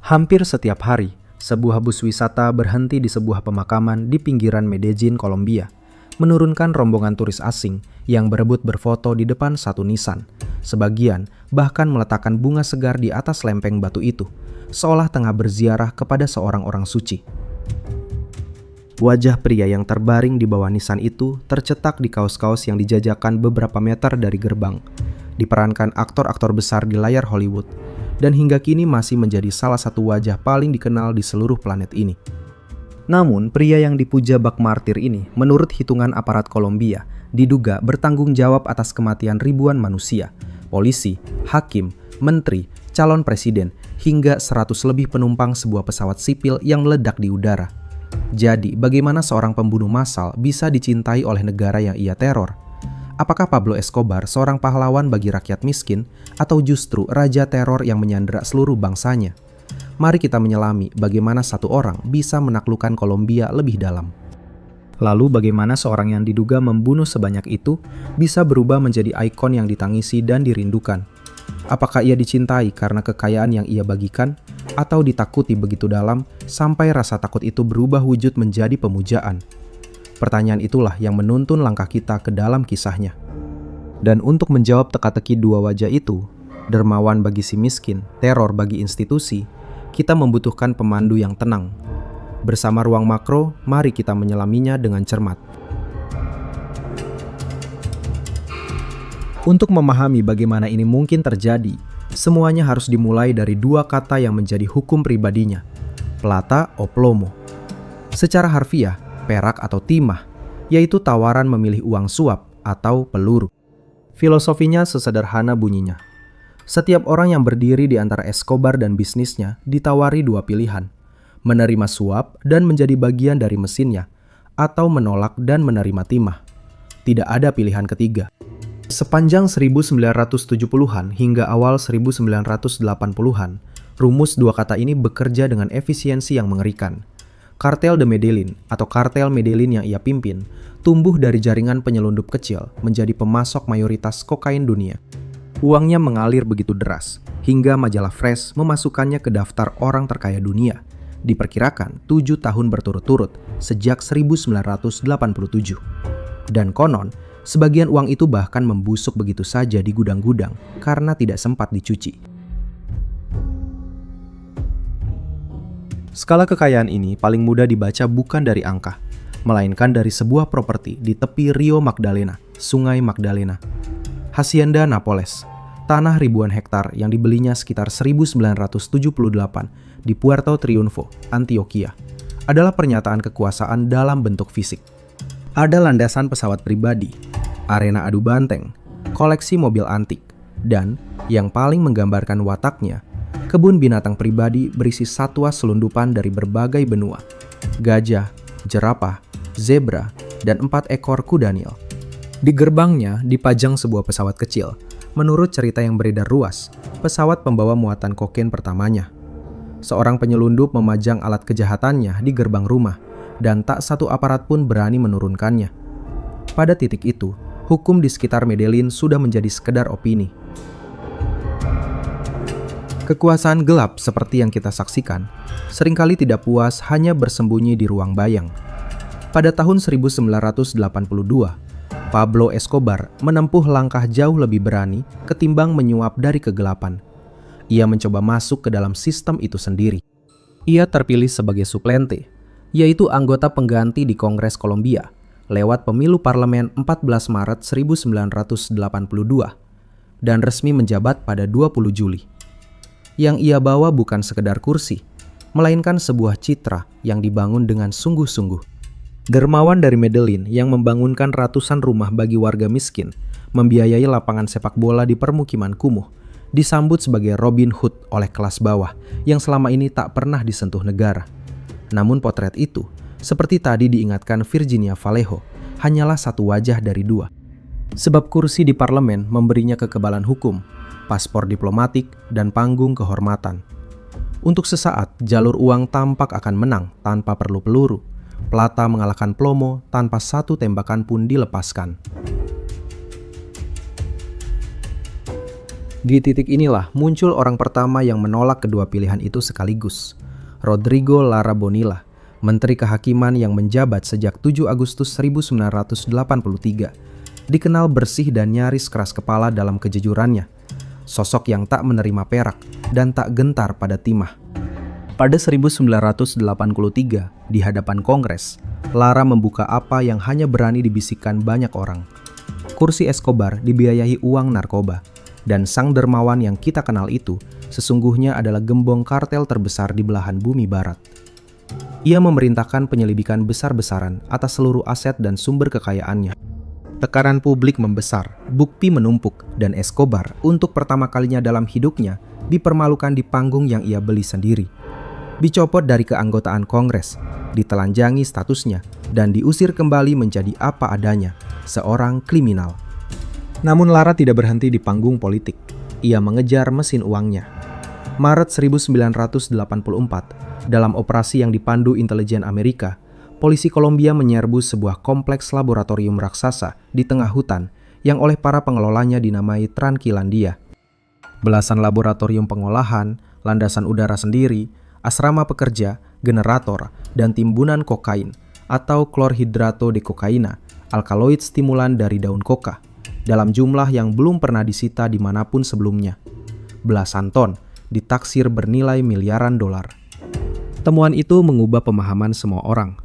Hampir setiap hari, sebuah bus wisata berhenti di sebuah pemakaman di pinggiran Medellin, Kolombia, menurunkan rombongan turis asing yang berebut berfoto di depan satu nisan. Sebagian bahkan meletakkan bunga segar di atas lempeng batu itu, seolah tengah berziarah kepada seorang orang suci. Wajah pria yang terbaring di bawah nisan itu tercetak di kaos-kaos yang dijajakan beberapa meter dari gerbang, diperankan aktor-aktor besar di layar Hollywood, dan hingga kini masih menjadi salah satu wajah paling dikenal di seluruh planet ini. Namun, pria yang dipuja bak martir ini, menurut hitungan aparat Kolombia, diduga bertanggung jawab atas kematian ribuan manusia, polisi, hakim, menteri, calon presiden, hingga 100 lebih penumpang sebuah pesawat sipil yang meledak di udara. Jadi, bagaimana seorang pembunuh massal bisa dicintai oleh negara yang ia teror? Apakah Pablo Escobar seorang pahlawan bagi rakyat miskin, atau justru raja teror yang menyandera seluruh bangsanya? Mari kita menyelami bagaimana satu orang bisa menaklukkan Kolombia lebih dalam. Lalu bagaimana seorang yang diduga membunuh sebanyak itu bisa berubah menjadi ikon yang ditangisi dan dirindukan? Apakah ia dicintai karena kekayaan yang ia bagikan, atau ditakuti begitu dalam sampai rasa takut itu berubah wujud menjadi pemujaan? Pertanyaan itulah yang menuntun langkah kita ke dalam kisahnya. Dan untuk menjawab teka-teki dua wajah itu, dermawan bagi si miskin, teror bagi institusi, kita membutuhkan pemandu yang tenang. Bersama Ruang Makro, mari kita menyelaminya dengan cermat. Untuk memahami bagaimana ini mungkin terjadi, semuanya harus dimulai dari dua kata yang menjadi hukum pribadinya, plata o plomo. Secara harfiah, perak atau timah, yaitu tawaran memilih uang suap atau peluru. Filosofinya sesederhana bunyinya. Setiap orang yang berdiri di antara Escobar dan bisnisnya ditawari dua pilihan, menerima suap dan menjadi bagian dari mesinnya, atau menolak dan menerima timah. Tidak ada pilihan ketiga. Sepanjang 1970-an hingga awal 1980-an, rumus dua kata ini bekerja dengan efisiensi yang mengerikan. Kartel de Medellin atau kartel Medellin yang ia pimpin tumbuh dari jaringan penyelundup kecil menjadi pemasok mayoritas kokain dunia. Uangnya mengalir begitu deras hingga majalah Fresh memasukkannya ke daftar orang terkaya dunia. Diperkirakan 7 tahun berturut-turut sejak 1987. Dan konon, sebagian uang itu bahkan membusuk begitu saja di gudang-gudang karena tidak sempat dicuci. Skala kekayaan ini paling mudah dibaca bukan dari angka, melainkan dari sebuah properti di tepi Rio Magdalena, Sungai Magdalena. Hacienda Napoles, tanah ribuan hektar yang dibelinya sekitar 1978 di Puerto Triunfo, Antioquia, adalah pernyataan kekuasaan dalam bentuk fisik. Ada landasan pesawat pribadi, arena adu banteng, koleksi mobil antik, dan yang paling menggambarkan wataknya, kebun binatang pribadi berisi satwa selundupan dari berbagai benua, gajah, jerapah, zebra, dan 4 ekor kuda Nil. Di gerbangnya dipajang sebuah pesawat kecil. Menurut cerita yang beredar luas, pesawat pembawa muatan kokain pertamanya. Seorang penyelundup memajang alat kejahatannya di gerbang rumah, dan tak satu aparat pun berani menurunkannya. Pada titik itu, hukum di sekitar Medellin sudah menjadi sekedar opini. Kekuasaan gelap seperti yang kita saksikan, seringkali tidak puas hanya bersembunyi di ruang bayang. Pada tahun 1982, Pablo Escobar menempuh langkah jauh lebih berani ketimbang menyuap dari kegelapan. Ia mencoba masuk ke dalam sistem itu sendiri. Ia terpilih sebagai suplente, yaitu anggota pengganti di Kongres Kolombia, lewat pemilu parlemen 14 Maret 1982, dan resmi menjabat pada 20 Juli. Yang ia bawa bukan sekedar kursi, melainkan sebuah citra yang dibangun dengan sungguh-sungguh. Dermawan dari Medellin yang membangunkan ratusan rumah bagi warga miskin, membiayai lapangan sepak bola di permukiman kumuh, disambut sebagai Robin Hood oleh kelas bawah yang selama ini tak pernah disentuh negara. Namun potret itu, seperti tadi diingatkan Virginia Vallejo, hanyalah satu wajah dari dua. Sebab kursi di parlemen memberinya kekebalan hukum, paspor diplomatik, dan panggung kehormatan. Untuk sesaat, jalur uang tampak akan menang tanpa perlu peluru. Plata mengalahkan plomo tanpa satu tembakan pun dilepaskan. Di titik inilah muncul orang pertama yang menolak kedua pilihan itu sekaligus. Rodrigo Lara Bonilla, Menteri Kehakiman yang menjabat sejak 7 Agustus 1983, dikenal bersih dan nyaris keras kepala dalam kejujurannya. Sosok yang tak menerima perak dan tak gentar pada timah. Pada 1983, di hadapan Kongres, Lara membuka apa yang hanya berani dibisikkan banyak orang. Kursi Escobar dibiayai uang narkoba, dan sang dermawan yang kita kenal itu sesungguhnya adalah gembong kartel terbesar di belahan bumi barat. Ia memerintahkan penyelidikan besar-besaran atas seluruh aset dan sumber kekayaannya. Tekanan publik membesar, bukti menumpuk, dan Escobar untuk pertama kalinya dalam hidupnya dipermalukan di panggung yang ia beli sendiri. Dicopot dari keanggotaan Kongres, ditelanjangi statusnya, dan diusir kembali menjadi apa adanya, seorang kriminal. Namun Lara tidak berhenti di panggung politik. Ia mengejar mesin uangnya. Maret 1984, dalam operasi yang dipandu intelijen Amerika, polisi Kolombia menyerbu sebuah kompleks laboratorium raksasa di tengah hutan yang oleh para pengelolanya dinamai Tranquilandia. Belasan laboratorium pengolahan, landasan udara sendiri, asrama pekerja, generator, dan timbunan kokain atau klorhidrato de kokaina, alkaloid stimulan dari daun koka, dalam jumlah yang belum pernah disita dimanapun sebelumnya. Belasan ton, ditaksir bernilai miliaran dolar. Temuan itu mengubah pemahaman semua orang.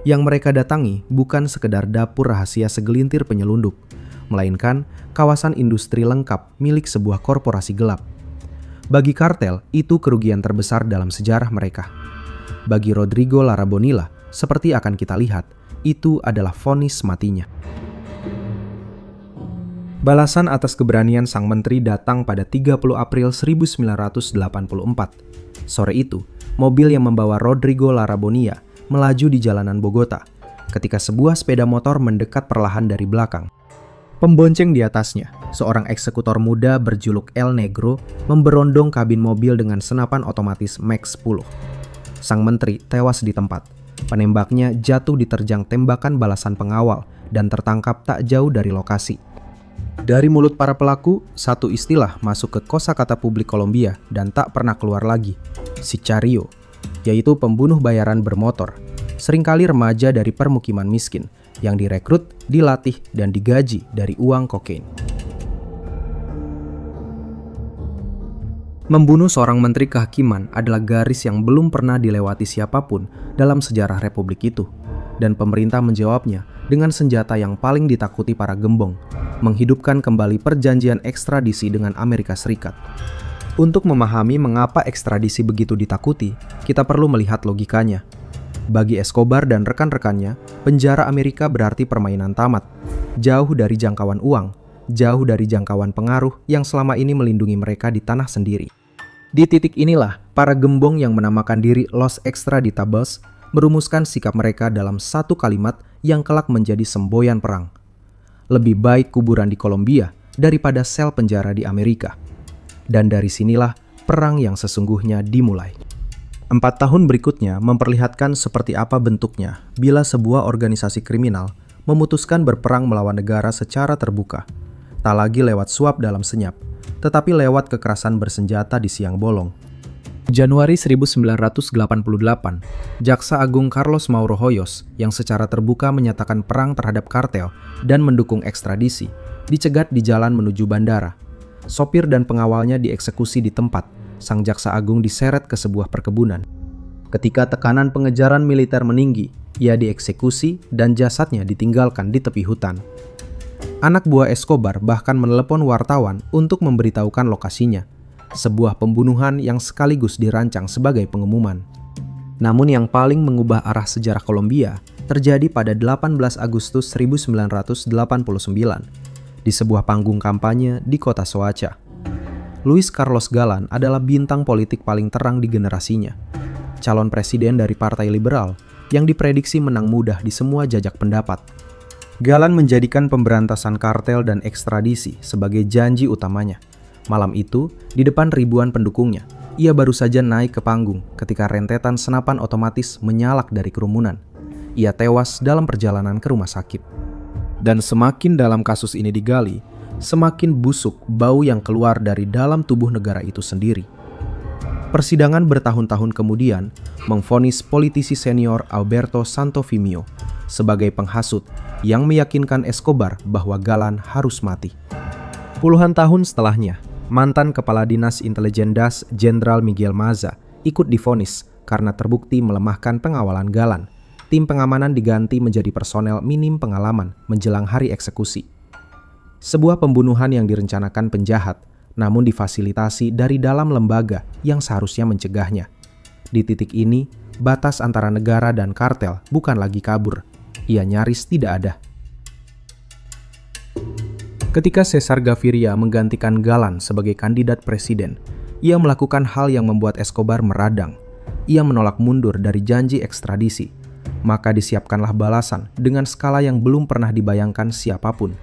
Yang mereka datangi bukan sekedar dapur rahasia segelintir penyelundup, melainkan kawasan industri lengkap milik sebuah korporasi gelap. Bagi kartel, itu kerugian terbesar dalam sejarah mereka. Bagi Rodrigo Lara Bonilla, seperti akan kita lihat, itu adalah vonis matinya. Balasan atas keberanian sang menteri datang pada 30 April 1984. Sore itu, mobil yang membawa Rodrigo Lara Bonilla melaju di jalanan Bogota, ketika sebuah sepeda motor mendekat perlahan dari belakang. Pembonceng di atasnya, seorang eksekutor muda berjuluk El Negro, memberondong kabin mobil dengan senapan otomatis Max 10. Sang menteri tewas di tempat. Penembaknya jatuh diterjang tembakan balasan pengawal dan tertangkap tak jauh dari lokasi. Dari mulut para pelaku, satu istilah masuk ke kosakata publik Kolombia dan tak pernah keluar lagi, sicario, yaitu pembunuh bayaran bermotor, seringkali remaja dari permukiman miskin, yang direkrut, dilatih, dan digaji dari uang kokain. Membunuh seorang menteri kehakiman adalah garis yang belum pernah dilewati siapapun dalam sejarah republik itu, dan pemerintah menjawabnya dengan senjata yang paling ditakuti para gembong, menghidupkan kembali perjanjian ekstradisi dengan Amerika Serikat. Untuk memahami mengapa ekstradisi begitu ditakuti, kita perlu melihat logikanya. Bagi Escobar dan rekan-rekannya, penjara Amerika berarti permainan tamat, jauh dari jangkauan uang, jauh dari jangkauan pengaruh yang selama ini melindungi mereka di tanah sendiri. Di titik inilah, para gembong yang menamakan diri Los Extraditables merumuskan sikap mereka dalam satu kalimat yang kelak menjadi semboyan perang. Lebih baik kuburan di Kolombia daripada sel penjara di Amerika. Dan dari sinilah perang yang sesungguhnya dimulai. 4 tahun berikutnya memperlihatkan seperti apa bentuknya bila sebuah organisasi kriminal memutuskan berperang melawan negara secara terbuka. Tak lagi lewat suap dalam senyap, tetapi lewat kekerasan bersenjata di siang bolong. Januari 1988, Jaksa Agung Carlos Mauro Hoyos yang secara terbuka menyatakan perang terhadap kartel dan mendukung ekstradisi, dicegat di jalan menuju bandara. Sopir dan pengawalnya dieksekusi di tempat. Sang jaksa agung diseret ke sebuah perkebunan. Ketika tekanan pengejaran militer meninggi, ia dieksekusi dan jasadnya ditinggalkan di tepi hutan. Anak buah Escobar bahkan menelepon wartawan untuk memberitahukan lokasinya, sebuah pembunuhan yang sekaligus dirancang sebagai pengumuman. Namun yang paling mengubah arah sejarah Kolombia terjadi pada 18 Agustus 1989 di sebuah panggung kampanye di kota Soacha. Luis Carlos Galán adalah bintang politik paling terang di generasinya. Calon presiden dari Partai Liberal yang diprediksi menang mudah di semua jajak pendapat. Galán menjadikan pemberantasan kartel dan ekstradisi sebagai janji utamanya. Malam itu, di depan ribuan pendukungnya, ia baru saja naik ke panggung ketika rentetan senapan otomatis menyalak dari kerumunan. Ia tewas dalam perjalanan ke rumah sakit. Dan semakin dalam kasus ini digali, semakin busuk bau yang keluar dari dalam tubuh negara itu sendiri. Persidangan bertahun-tahun kemudian memvonis politisi senior Alberto Santofimio sebagai penghasut yang meyakinkan Escobar bahwa Galan harus mati. Puluhan tahun setelahnya, mantan Kepala Dinas Intelijen Das Jenderal Miguel Maza ikut divonis karena terbukti melemahkan pengawalan Galan. Tim pengamanan diganti menjadi personel minim pengalaman menjelang hari eksekusi. Sebuah pembunuhan yang direncanakan penjahat, namun difasilitasi dari dalam lembaga yang seharusnya mencegahnya. Di titik ini, batas antara negara dan kartel bukan lagi kabur. Ia nyaris tidak ada. Ketika Cesar Gaviria menggantikan Galan sebagai kandidat presiden, ia melakukan hal yang membuat Escobar meradang. Ia menolak mundur dari janji ekstradisi. Maka disiapkanlah balasan dengan skala yang belum pernah dibayangkan siapapun.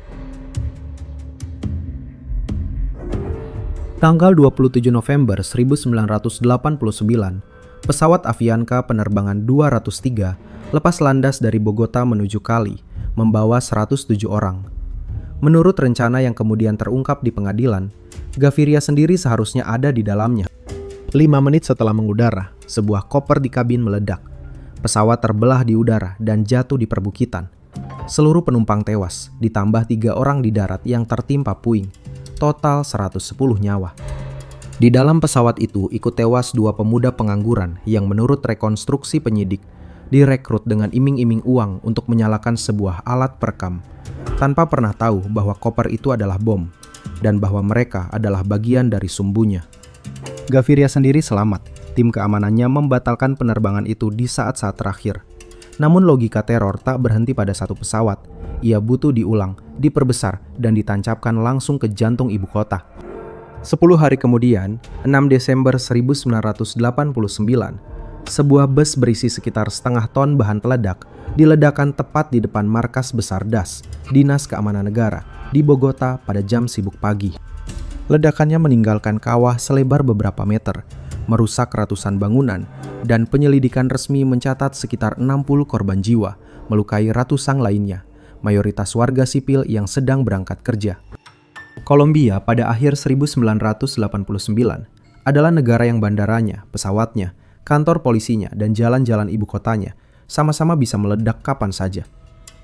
Tanggal 27 November 1989, pesawat Avianca penerbangan 203 lepas landas dari Bogota menuju Cali, membawa 107 orang. Menurut rencana yang kemudian terungkap di pengadilan, Gaviria sendiri seharusnya ada di dalamnya. 5 menit setelah mengudara, sebuah koper di kabin meledak. Pesawat terbelah di udara dan jatuh di perbukitan. Seluruh penumpang tewas, ditambah 3 orang di darat yang tertimpa puing. Total 110 nyawa. Di dalam pesawat itu ikut tewas 2 pemuda pengangguran yang menurut rekonstruksi penyidik direkrut dengan iming-iming uang untuk menyalakan sebuah alat perekam, tanpa pernah tahu bahwa koper itu adalah bom dan bahwa mereka adalah bagian dari sumbunya. Gaviria sendiri selamat. Tim keamanannya membatalkan penerbangan itu di saat-saat terakhir. Namun logika teror tak berhenti pada satu pesawat. Ia butuh diulang, diperbesar, dan ditancapkan langsung ke jantung ibu kota. 10 hari kemudian, 6 Desember 1989, sebuah bus berisi sekitar setengah ton bahan peledak diledakkan tepat di depan markas besar Das, Dinas Keamanan Negara, di Bogota pada jam sibuk pagi. Ledakannya meninggalkan kawah selebar beberapa meter, merusak ratusan bangunan, dan penyelidikan resmi mencatat sekitar 60 korban jiwa, melukai ratusan lainnya, mayoritas warga sipil yang sedang berangkat kerja. Kolombia pada akhir 1989 adalah negara yang bandaranya, pesawatnya, kantor polisinya, dan jalan-jalan ibu kotanya sama-sama bisa meledak kapan saja.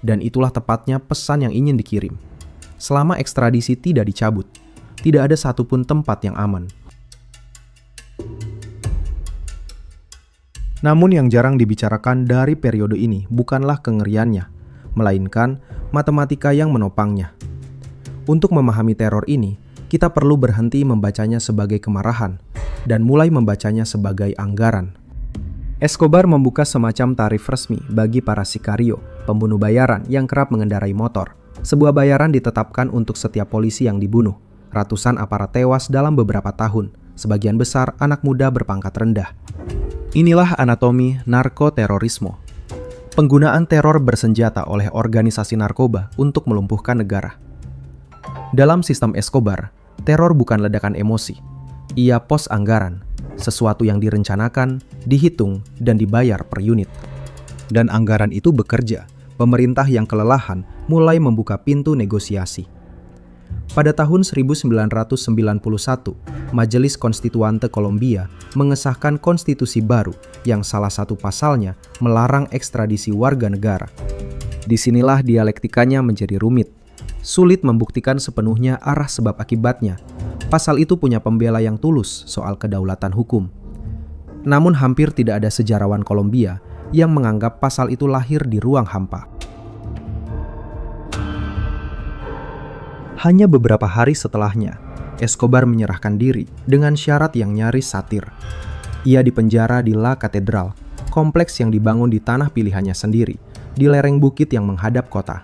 Dan itulah tepatnya pesan yang ingin dikirim. Selama ekstradisi tidak dicabut, tidak ada satupun tempat yang aman. Namun yang jarang dibicarakan dari periode ini bukanlah kengeriannya, melainkan matematika yang menopangnya. Untuk memahami teror ini, kita perlu berhenti membacanya sebagai kemarahan dan mulai membacanya sebagai anggaran. Escobar membuka semacam tarif resmi bagi para sikario, pembunuh bayaran yang kerap mengendarai motor. Sebuah bayaran ditetapkan untuk setiap polisi yang dibunuh. Ratusan aparat tewas dalam beberapa tahun, sebagian besar anak muda berpangkat rendah. Inilah anatomi narkoterorisme. Penggunaan teror bersenjata oleh organisasi narkoba untuk melumpuhkan negara. Dalam sistem Escobar, teror bukan ledakan emosi. Ia pos anggaran, sesuatu yang direncanakan, dihitung, dan dibayar per unit. Dan anggaran itu bekerja. Pemerintah yang kelelahan mulai membuka pintu negosiasi. Pada tahun 1991, Majelis Konstituante Kolombia mengesahkan konstitusi baru yang salah satu pasalnya melarang ekstradisi warga negara. Disinilah dialektikanya menjadi rumit. Sulit membuktikan sepenuhnya arah sebab akibatnya. Pasal itu punya pembela yang tulus soal kedaulatan hukum. Namun hampir tidak ada sejarawan Kolombia yang menganggap pasal itu lahir di ruang hampa. Hanya beberapa hari setelahnya, Escobar menyerahkan diri dengan syarat yang nyaris satir. Ia dipenjara di La Catedral, kompleks yang dibangun di tanah pilihannya sendiri, di lereng bukit yang menghadap kota.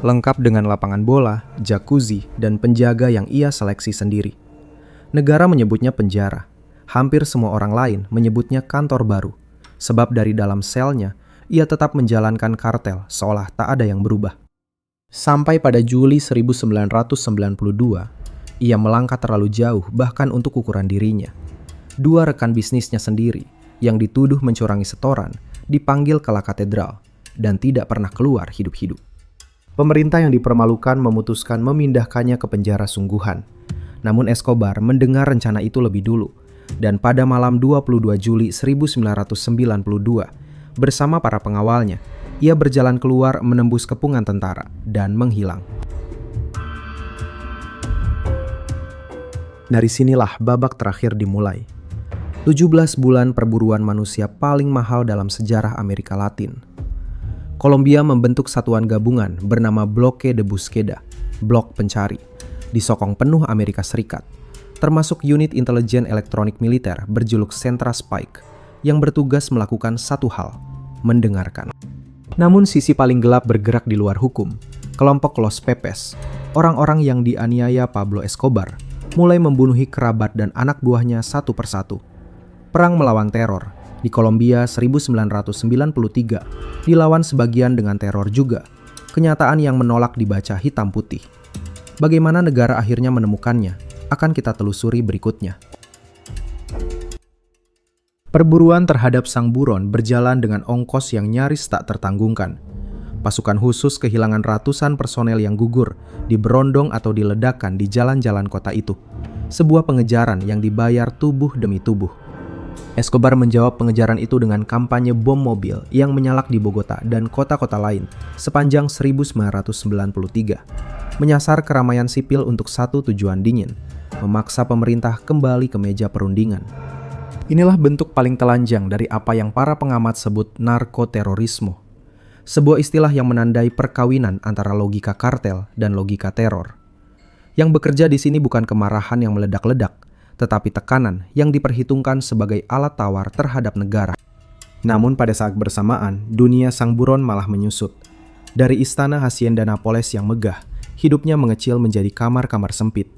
Lengkap dengan lapangan bola, jacuzzi, dan penjaga yang ia seleksi sendiri. Negara menyebutnya penjara. Hampir semua orang lain menyebutnya kantor baru. Sebab dari dalam selnya, ia tetap menjalankan kartel seolah tak ada yang berubah. Sampai pada Juli 1992, ia melangkah terlalu jauh bahkan untuk ukuran dirinya. 2 rekan bisnisnya sendiri yang dituduh mencurangi setoran dipanggil ke La Catedral dan tidak pernah keluar hidup-hidup. Pemerintah yang dipermalukan memutuskan memindahkannya ke penjara sungguhan. Namun Escobar mendengar rencana itu lebih dulu, dan pada malam 22 Juli 1992, bersama para pengawalnya, ia berjalan keluar menembus kepungan tentara dan menghilang. Dari sinilah babak terakhir dimulai. 17 bulan perburuan manusia paling mahal dalam sejarah Amerika Latin. Kolombia membentuk satuan gabungan bernama Bloque de Búsqueda, Blok Pencari, disokong penuh Amerika Serikat, termasuk unit intelijen elektronik militer berjuluk Centra Spike yang bertugas melakukan satu hal, mendengarkan. Namun sisi paling gelap bergerak di luar hukum. Kelompok Los Pepes, orang-orang yang dianiaya Pablo Escobar, mulai membunuhi kerabat dan anak buahnya satu persatu. Perang melawan teror di Kolombia 1993 dilawan sebagian dengan teror juga, kenyataan yang menolak dibaca hitam putih. Bagaimana negara akhirnya menemukannya, akan kita telusuri berikutnya. Perburuan terhadap sang buron berjalan dengan ongkos yang nyaris tak tertanggungkan. Pasukan khusus kehilangan ratusan personel yang gugur, diberondong atau diledakkan di jalan-jalan kota itu. Sebuah pengejaran yang dibayar tubuh demi tubuh. Escobar menjawab pengejaran itu dengan kampanye bom mobil yang menyalak di Bogota dan kota-kota lain sepanjang 1993. Menyasar keramaian sipil untuk satu tujuan dingin, memaksa pemerintah kembali ke meja perundingan. Inilah bentuk paling telanjang dari apa yang para pengamat sebut narkoterorisme. Sebuah istilah yang menandai perkawinan antara logika kartel dan logika teror. Yang bekerja di sini bukan kemarahan yang meledak-ledak, tetapi tekanan yang diperhitungkan sebagai alat tawar terhadap negara. Namun pada saat bersamaan, dunia sang buron malah menyusut. Dari istana Hacienda Napoles yang megah, hidupnya mengecil menjadi kamar-kamar sempit.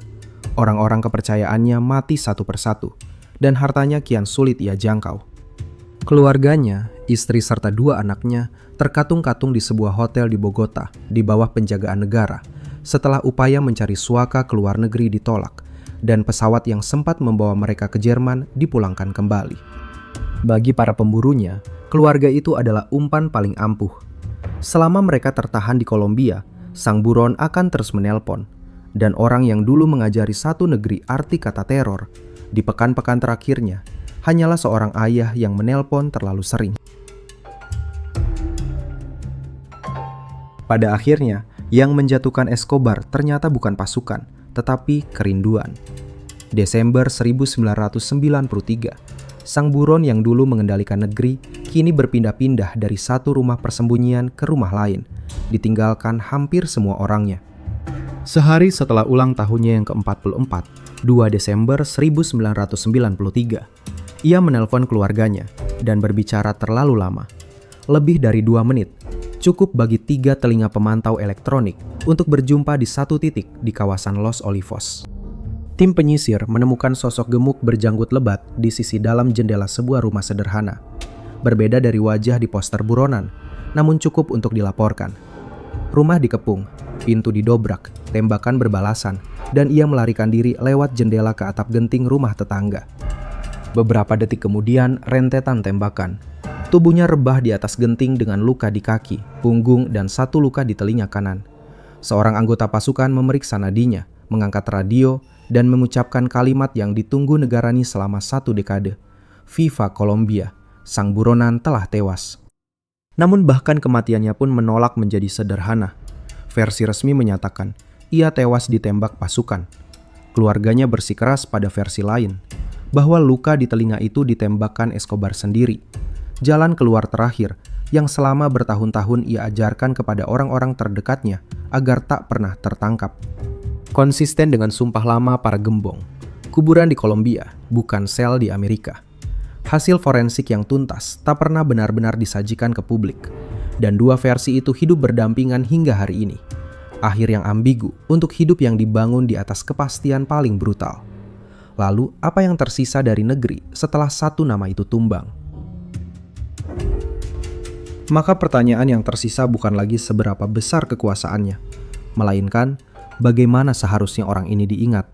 Orang-orang kepercayaannya mati satu persatu, dan hartanya kian sulit ia jangkau. Keluarganya, istri serta dua anaknya, terkatung-katung di sebuah hotel di Bogota di bawah penjagaan negara setelah upaya mencari suaka ke luar negeri ditolak dan pesawat yang sempat membawa mereka ke Jerman dipulangkan kembali. Bagi para pemburunya, keluarga itu adalah umpan paling ampuh. Selama mereka tertahan di Kolombia, sang buron akan terus menelpon, dan orang yang dulu mengajari satu negeri arti kata teror, di pekan-pekan terakhirnya, hanyalah seorang ayah yang menelpon terlalu sering. Pada akhirnya, yang menjatuhkan Escobar ternyata bukan pasukan, tetapi kerinduan. Desember 1993, sang buron yang dulu mengendalikan negeri kini berpindah-pindah dari satu rumah persembunyian ke rumah lain, ditinggalkan hampir semua orangnya. Sehari setelah ulang tahunnya yang ke-44, 2 Desember 1993, ia menelpon keluarganya dan berbicara terlalu lama. Lebih dari 2 menit, cukup bagi 3 telinga pemantau elektronik untuk berjumpa di satu titik di kawasan Los Olivos. Tim penyisir menemukan sosok gemuk berjanggut lebat di sisi dalam jendela sebuah rumah sederhana. Berbeda dari wajah di poster buronan, namun cukup untuk dilaporkan. Rumah dikepung, pintu didobrak, tembakan berbalasan, dan ia melarikan diri lewat jendela ke atap genting rumah tetangga. Beberapa detik kemudian, rentetan tembakan. Tubuhnya rebah di atas genting dengan luka di kaki, punggung, dan satu luka di telinga kanan. Seorang anggota pasukan memeriksa nadinya, mengangkat radio, dan mengucapkan kalimat yang ditunggu negara ini selama 1 dekade. Viva Colombia, sang buronan telah tewas. Namun bahkan kematiannya pun menolak menjadi sederhana. Versi resmi menyatakan, ia tewas ditembak pasukan. Keluarganya bersikeras pada versi lain, bahwa luka di telinga itu ditembakkan Escobar sendiri. Jalan keluar terakhir yang selama bertahun-tahun ia ajarkan kepada orang-orang terdekatnya agar tak pernah tertangkap. Konsisten dengan sumpah lama para gembong, kuburan di Kolombia bukan sel di Amerika. Hasil forensik yang tuntas tak pernah benar-benar disajikan ke publik, dan 2 versi itu hidup berdampingan hingga hari ini. Akhir yang ambigu untuk hidup yang dibangun di atas kepastian paling brutal. Lalu, apa yang tersisa dari negeri setelah satu nama itu tumbang? Maka pertanyaan yang tersisa bukan lagi seberapa besar kekuasaannya, melainkan bagaimana seharusnya orang ini diingat.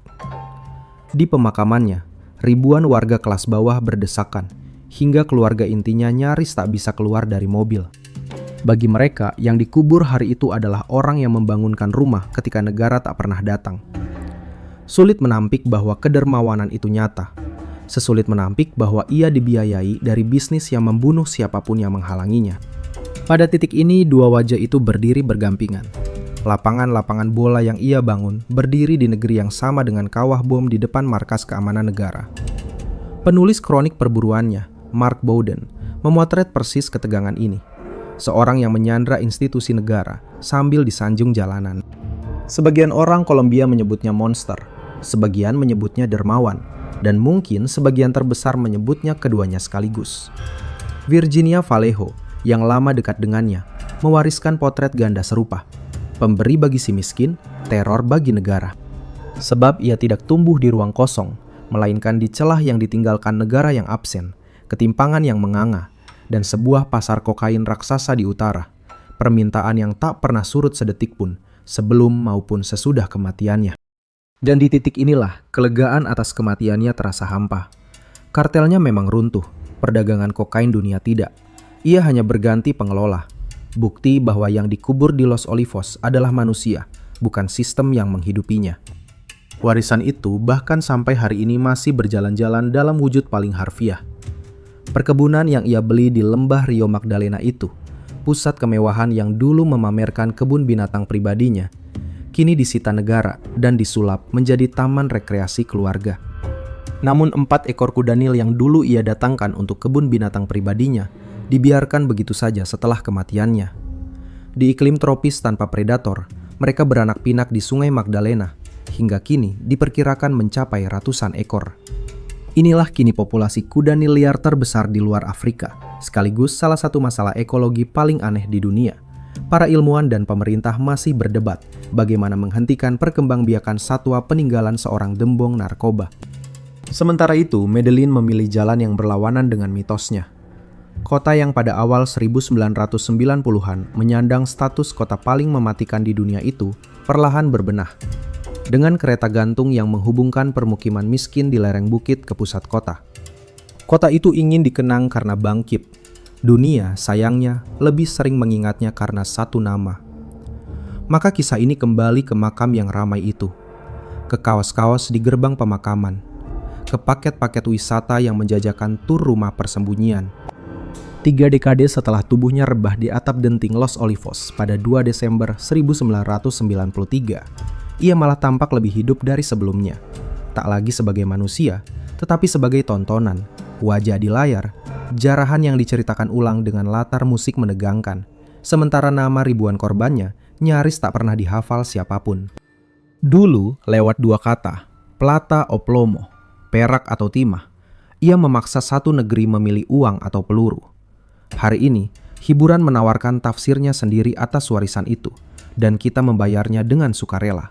Di pemakamannya, ribuan warga kelas bawah berdesakan, hingga keluarga intinya nyaris tak bisa keluar dari mobil. Bagi mereka, yang dikubur hari itu adalah orang yang membangunkan rumah ketika negara tak pernah datang. Sulit menampik bahwa kedermawanan itu nyata. Sesulit menampik bahwa ia dibiayai dari bisnis yang membunuh siapapun yang menghalanginya. Pada titik ini, dua wajah itu berdiri bergampingan. Lapangan-lapangan bola yang ia bangun berdiri di negeri yang sama dengan kawah bom di depan markas keamanan negara. Penulis kronik perburuannya, Mark Bowden, memotret persis ketegangan ini. Seorang yang menyandra institusi negara sambil disanjung jalanan. Sebagian orang Kolombia menyebutnya monster, sebagian menyebutnya dermawan, dan mungkin sebagian terbesar menyebutnya keduanya sekaligus. Virginia Vallejo, yang lama dekat dengannya, mewariskan potret ganda serupa. Pemberi bagi si miskin, teror bagi negara. Sebab ia tidak tumbuh di ruang kosong, melainkan di celah yang ditinggalkan negara yang absen, ketimpangan yang menganga, dan sebuah pasar kokain raksasa di utara, permintaan yang tak pernah surut sedetik pun, sebelum maupun sesudah kematiannya. Dan di titik inilah, kelegaan atas kematiannya terasa hampa. Kartelnya memang runtuh, perdagangan kokain dunia tidak. Ia hanya berganti pengelola. Bukti bahwa yang dikubur di Los Olivos adalah manusia, bukan sistem yang menghidupinya. Warisan itu bahkan sampai hari ini masih berjalan-jalan dalam wujud paling harfiah. Perkebunan yang ia beli di lembah Rio Magdalena itu, pusat kemewahan yang dulu memamerkan kebun binatang pribadinya, kini disita negara dan disulap menjadi taman rekreasi keluarga. Namun 4 ekor kuda Nil yang dulu ia datangkan untuk kebun binatang pribadinya, dibiarkan begitu saja setelah kematiannya. Di iklim tropis tanpa predator, mereka beranak pinak di Sungai Magdalena, hingga kini diperkirakan mencapai ratusan ekor. Inilah kini populasi kuda Nil liar terbesar di luar Afrika, sekaligus salah satu masalah ekologi paling aneh di dunia. Para ilmuwan dan pemerintah masih berdebat bagaimana menghentikan perkembangbiakan satwa peninggalan seorang gembong narkoba. Sementara itu, Medellin memilih jalan yang berlawanan dengan mitosnya. Kota yang pada awal 1990-an menyandang status kota paling mematikan di dunia itu, perlahan berbenah. Dengan kereta gantung yang menghubungkan permukiman miskin di lereng bukit ke pusat kota. Kota itu ingin dikenang karena bangkit. Dunia, sayangnya, lebih sering mengingatnya karena satu nama. Maka kisah ini kembali ke makam yang ramai itu. Ke kaos-kaos di gerbang pemakaman. Ke paket-paket wisata yang menjajakan tur rumah persembunyian. 3 dekade setelah tubuhnya rebah di atap denting Los Olivos pada 2 Desember 1993, ia malah tampak lebih hidup dari sebelumnya. Tak lagi sebagai manusia, tetapi sebagai tontonan, wajah di layar, jarahan yang diceritakan ulang dengan latar musik menegangkan, sementara nama ribuan korbannya nyaris tak pernah dihafal siapapun. Dulu, lewat 2 kata, plata o plomo, perak atau timah, ia memaksa satu negeri memilih uang atau peluru. Hari ini, hiburan menawarkan tafsirnya sendiri atas warisan itu, dan kita membayarnya dengan sukarela.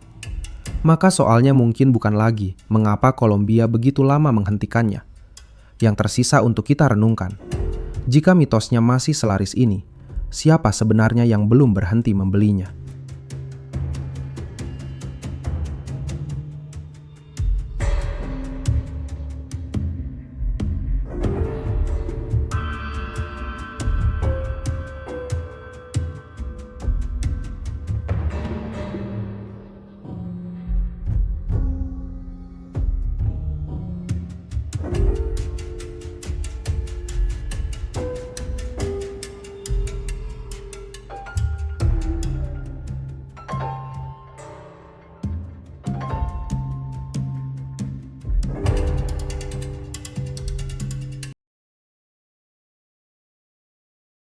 Maka soalnya mungkin bukan lagi mengapa Kolombia begitu lama menghentikannya. Yang tersisa untuk kita renungkan, jika mitosnya masih selaris ini, siapa sebenarnya yang belum berhenti membelinya?